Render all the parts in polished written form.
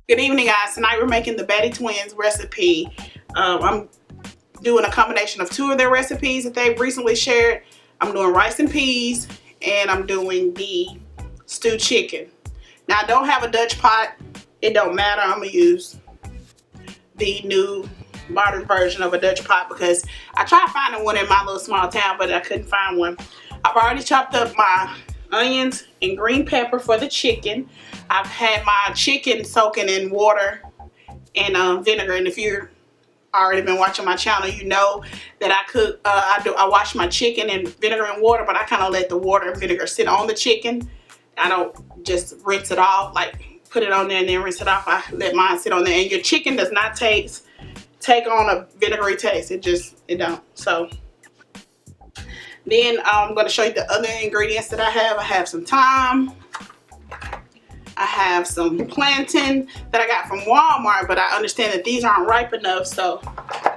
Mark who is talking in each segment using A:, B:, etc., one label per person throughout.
A: Good evening, guys. Tonight we're making the BaddieTwinz recipe. I'm doing a combination of two of their recipes that they've recently shared. I'm doing rice and peas, and I'm doing the stewed chicken. Now, I don't have a Dutch pot. It don't matter. I'm going to use the new modern version of a Dutch pot because I tried finding one in my little small town, but I couldn't find one. I've already chopped up my onions and green pepper for the chicken. I've had my chicken soaking in water and vinegar, and if you've already been watching my channel, you know that I wash my chicken in vinegar and water, but I kind of let the water and vinegar sit on the chicken. I don't just rinse it off, like put it on there and then rinse it off. I let mine sit on there, and your chicken does not take on a vinegary taste. It don't. So then I'm going to show you the other ingredients that I have. I have some thyme. I have some plantain that I got from Walmart, but I understand that these aren't ripe enough, so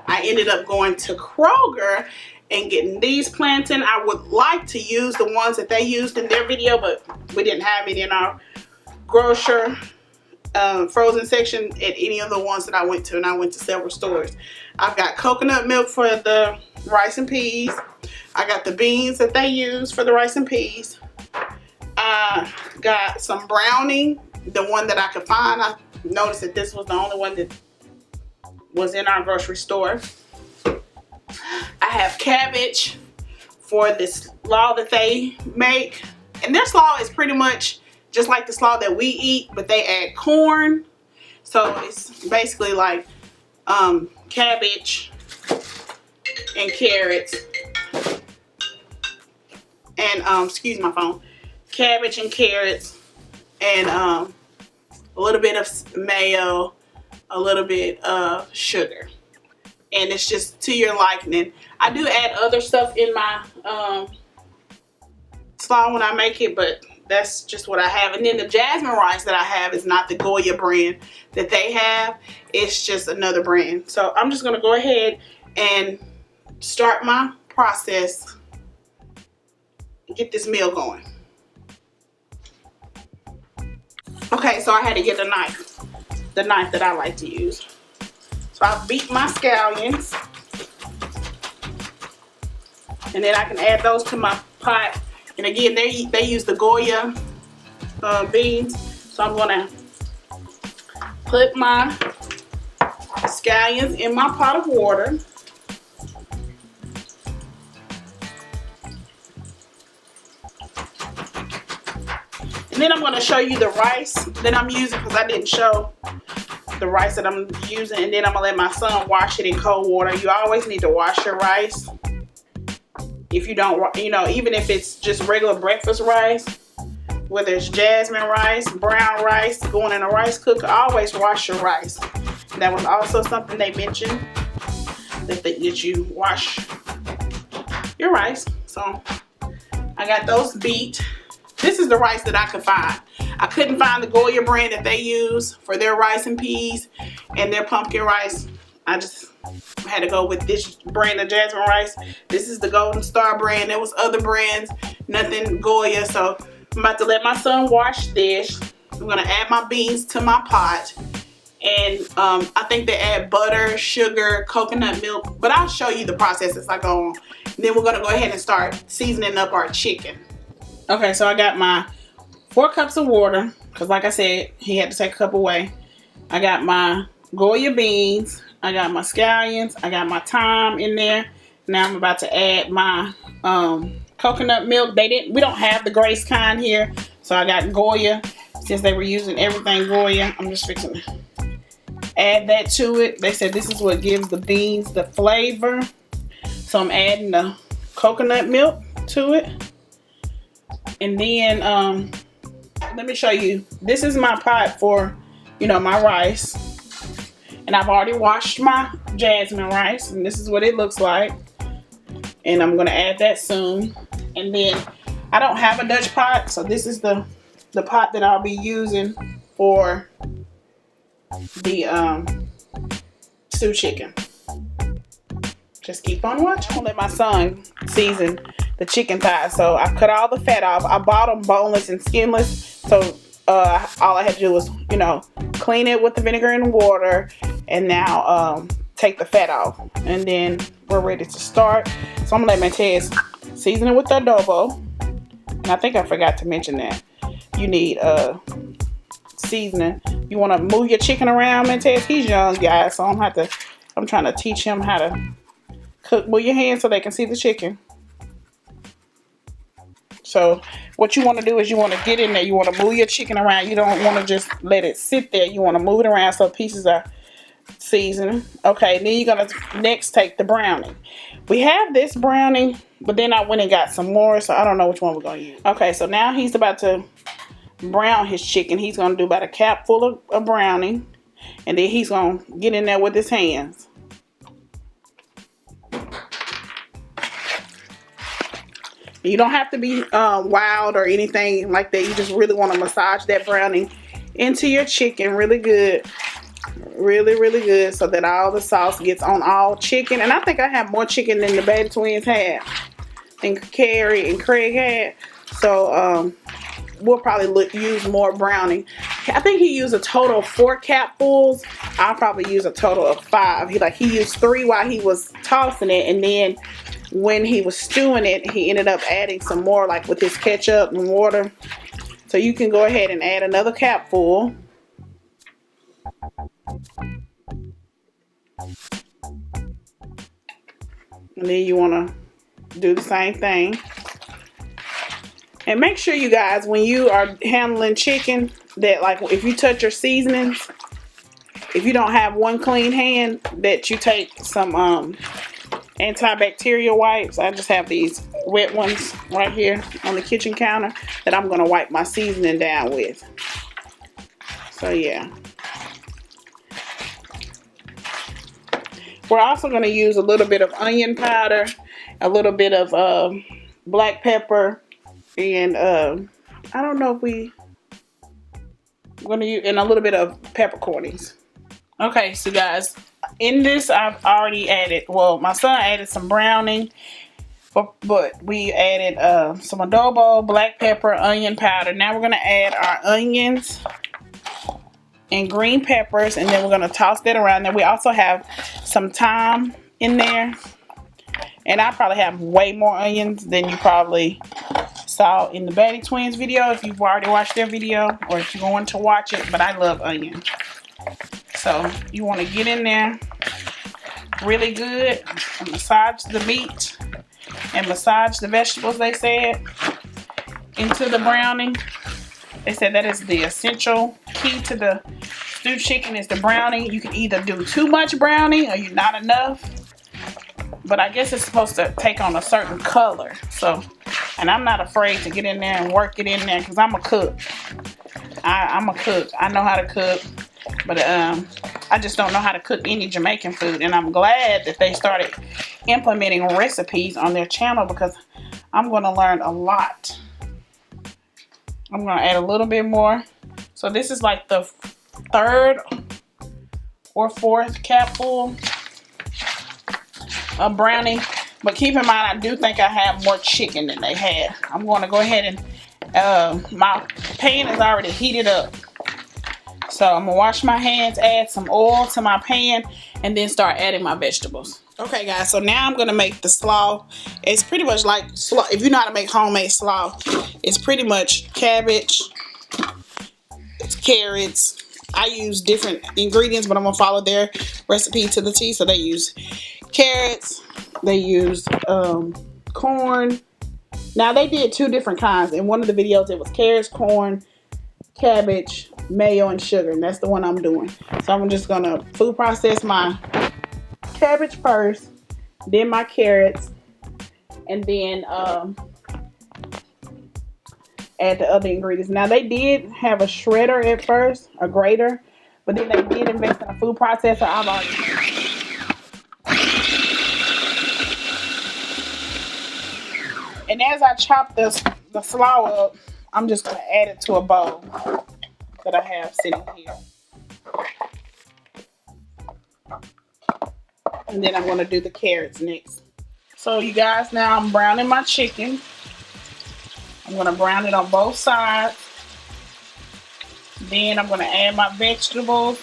A: I ended up going to Kroger and getting these plantain. I would like to use the ones that they used in their video, but we didn't have it in our grocery frozen section at any of the ones that I went to, and I went to several stores. I've got coconut milk for the rice and peas. I got the beans that they use for the rice and peas. I got some browning, the one that I could find. I noticed that this was the only one that was in our grocery store. I have cabbage for this slaw that they make, and their slaw is pretty much just like the slaw that we eat, but they add corn. So it's basically like cabbage and carrots and excuse my phone. Cabbage and carrots and a little bit of mayo, a little bit of sugar, and it's just to your liking. I do add other stuff in my slaw when I make it, but that's just what I have. And then the jasmine rice that I have is not the Goya brand that they have. It's just another brand. So I'm just going to go ahead and start my process and get this meal going. Okay, so I had to get a knife, the knife that I like to use. So I beat my scallions, and then I can add those to my pot. And again, they use the Goya beans. So I'm gonna put my scallions in my pot of water. And then I'm going to show you the rice that I'm using, because I didn't show the rice that I'm using. And then I'm going to let my son wash it in cold water. You always need to wash your rice. If you don't, you know, even if it's just regular breakfast rice, whether it's jasmine rice, brown rice, going in a rice cooker, always wash your rice. And that was also something they mentioned, that you wash your rice. So I got those beat. This is the rice that I could find. I couldn't find the Goya brand that they use for their rice and peas and their pumpkin rice. I just had to go with this brand of jasmine rice. This is the Golden Star brand. There was other brands, nothing Goya. So I'm about to let my son wash this. I'm gonna add my beans to my pot. And I think they add butter, sugar, coconut milk, but I'll show you the process as I go on. And then we're gonna go ahead and start seasoning up our chicken. Okay, so I got my 4 cups of water, because like I said, he had to take a cup away. I got my Goya beans, I got my scallions, I got my thyme in there. Now I'm about to add my coconut milk. We don't have the Grace kind here, so I got Goya. Since they were using everything Goya, I'm just fixing to add that to it. They said this is what gives the beans the flavor. So I'm adding the coconut milk to it. And then let me show you. This is my pot for, you know, my rice. And I've already washed my jasmine rice, and this is what it looks like. And I'm gonna add that soon. And then I don't have a Dutch pot, so this is the pot that I'll be using for the stewed chicken. Just keep on watching. I'll let my son season the chicken thighs. So I cut all the fat off. I bought them boneless and skinless. So all I had to do was, you know, clean it with the vinegar and water, and now take the fat off, and then we're ready to start. So I'm gonna let Montez season it with the adobo. And I think I forgot to mention that you need seasoning. You want to move your chicken around, Montez. He's young, guys, so I'm trying to teach him how to cook. Move your hands so they can see the chicken. So what you want to do is you want to get in there. You want to move your chicken around. You don't want to just let it sit there. You want to move it around so pieces are seasoned. Okay, then you're going to next take the browning. We have this browning, but then I went and got some more, so I don't know which one we're going to use. Okay, so now he's about to brown his chicken. He's going to do about a cap full of browning, and then he's going to get in there with his hands. You don't have to be wild or anything like that. You just really want to massage that browning into your chicken really good. Really, really good, so that all the sauce gets on all chicken. And I think I have more chicken than the BaddieTwinz had, and Carrie and Craig had. So we'll probably use more browning. I think he used a total of 4 capfuls. I'll probably use a total of 5. He used 3 while he was tossing it, and then when he was stewing it, he ended up adding some more, like with his ketchup and water. So you can go ahead and add another capful. And then you want to do the same thing. And make sure, you guys, when you are handling chicken, that like if you touch your seasonings, if you don't have one clean hand, that you take some antibacterial wipes. I just have these wet ones right here on the kitchen counter that I'm going to wipe my seasoning down with. So yeah. We're also going to use a little bit of onion powder, a little bit of black pepper, and I don't know if we're going to use, and a little bit of peppercorns. Okay, so guys, in this I've already added, well, my son added some browning, but we added some adobo, black pepper, onion powder. Now we're going to add our onions and green peppers, and then we're going to toss that around. Then we also have some thyme in there, and I probably have way more onions than you probably saw in the BaddieTwinz video if you've already watched their video, or if you're going to watch it. But I love onion, so you want to get in there really good and massage the meat and massage the vegetables, they said, into the browning. They said that is the essential key to the stewed chicken, is the browning. You can either do too much browning or you're not enough. But I guess it's supposed to take on a certain color. So, and I'm not afraid to get in there and work it in there because I'm a cook. I'm a cook. I know how to cook. But I just don't know how to cook any Jamaican food. And I'm glad that they started implementing recipes on their channel, because I'm going to learn a lot. I'm going to add a little bit more. So this is like the 3rd or 4th capful of browning. But keep in mind, I do think I have more chicken than they had. I'm going to go ahead and, my pan is already heated up. So I'm going to wash my hands, add some oil to my pan, and then start adding my vegetables. Okay, guys, so now I'm going to make the slaw. It's pretty much like slaw. If you know how to make homemade slaw, it's pretty much cabbage, it's carrots. I use different ingredients, but I'm going to follow their recipe to the T. So they use carrots, they use corn. Now, they did 2 different kinds. In one of the videos, it was carrots, corn, cabbage, mayo, and sugar. And that's the one I'm doing. So I'm just going to food process my cabbage first, then my carrots, and then add the other ingredients. Now, they did have a shredder at first, a grater, but then they did invest in a food processor. I've already. And as I chop the slaw up, I'm just going to add it to a bowl that I have sitting here. And then I'm going to do the carrots next. So you guys, now I'm browning my chicken. I'm going to brown it on both sides. Then I'm gonna add my vegetables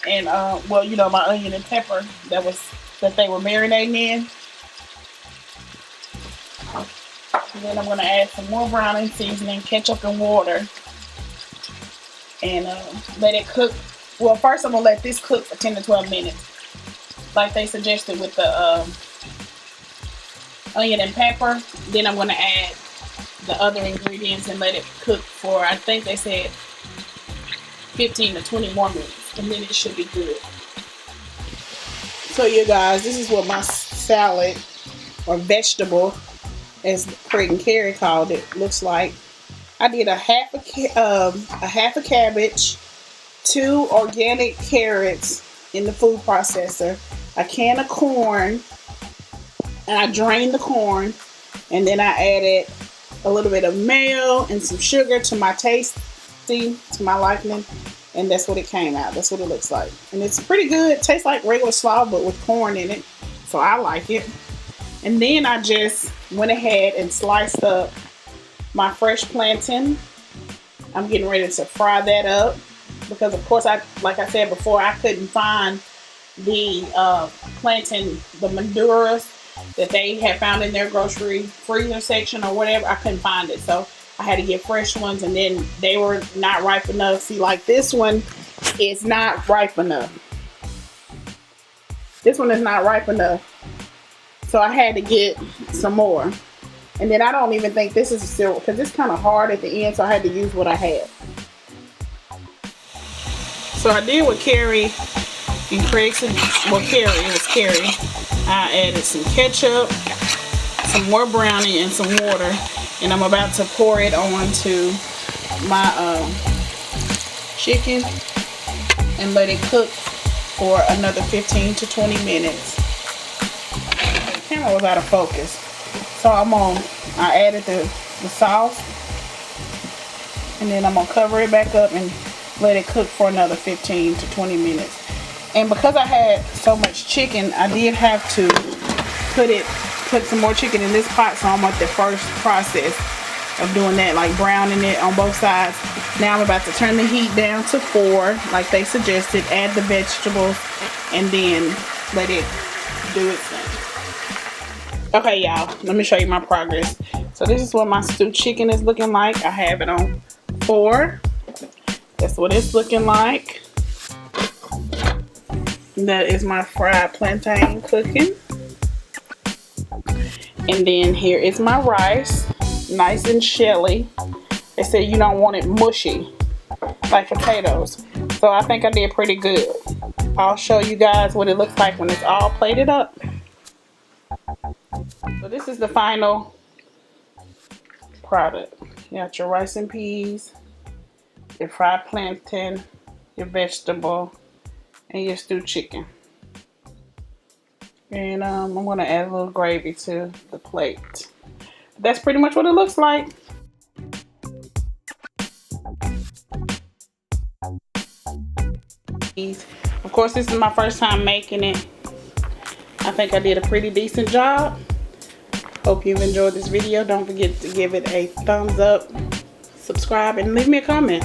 A: and well, you know, my onion and pepper that they were marinating in. And then I'm gonna add some more browning seasoning, ketchup and water, and let it cook. Well, first I'm gonna let this cook for 10 to 12 minutes, like they suggested with the onion and pepper. Then I'm gonna add the other ingredients and let it cook for, I think they said 15 to 20 more minutes, and then it should be good. So you guys, this is what my salad or vegetable, as Craig and Carrie called it, looks like. I did a half a cabbage, 2 organic carrots in the food processor, a can of corn, and I drained the corn, and then I added a little bit of mayo and some sugar to my taste, to my liking, and that's what it came out. That's what it looks like, and it's pretty good. It tastes like regular slaw but with corn in it, so I like it. And then I just went ahead and sliced up my fresh plantain. I'm getting ready to fry that up because, of course, like I said before, I couldn't find the plantain, the Maduras that they had found in their grocery freezer section or whatever. I couldn't find it, so I had to get fresh ones, and then they were not ripe enough. See, like this one is not ripe enough. This one is not ripe enough. So I had to get some more. And then I don't even think this is still, because it's kind of hard at the end, so I had to use what I had. So I did what Carrie and Craig said. Well, Carrie, it was Carrie. I added some ketchup, some more brownie, and some water. And I'm about to pour it onto my chicken and let it cook for another 15 to 20 minutes. The camera was out of focus. So I added the sauce, and then I'm going to cover it back up and let it cook for another 15 to 20 minutes. And because I had so much chicken, I did have to put some more chicken in this pot, so I'm at the first process of doing that, like browning it on both sides. Now I'm about to turn the heat down to 4, like they suggested, add the vegetables, and then let it do its thing. Okay, y'all, let me show you my progress. So this is what my stewed chicken is looking like. I have it on 4. That's what it's looking like. That is my fried plantain cooking. And then here is my rice, nice and shelly. They said you don't want it mushy like potatoes. So I think I did pretty good. I'll show you guys what it looks like when it's all plated up. So this is the final product. You got your rice and peas, your fried plantain, your vegetable, and your stewed chicken. And I'm going to add a little gravy to the plate. That's pretty much what it looks like. Of course, this is my first time making it. I think I did a pretty decent job. Hope you've enjoyed this video. Don't forget to give it a thumbs up, subscribe, and leave me a comment.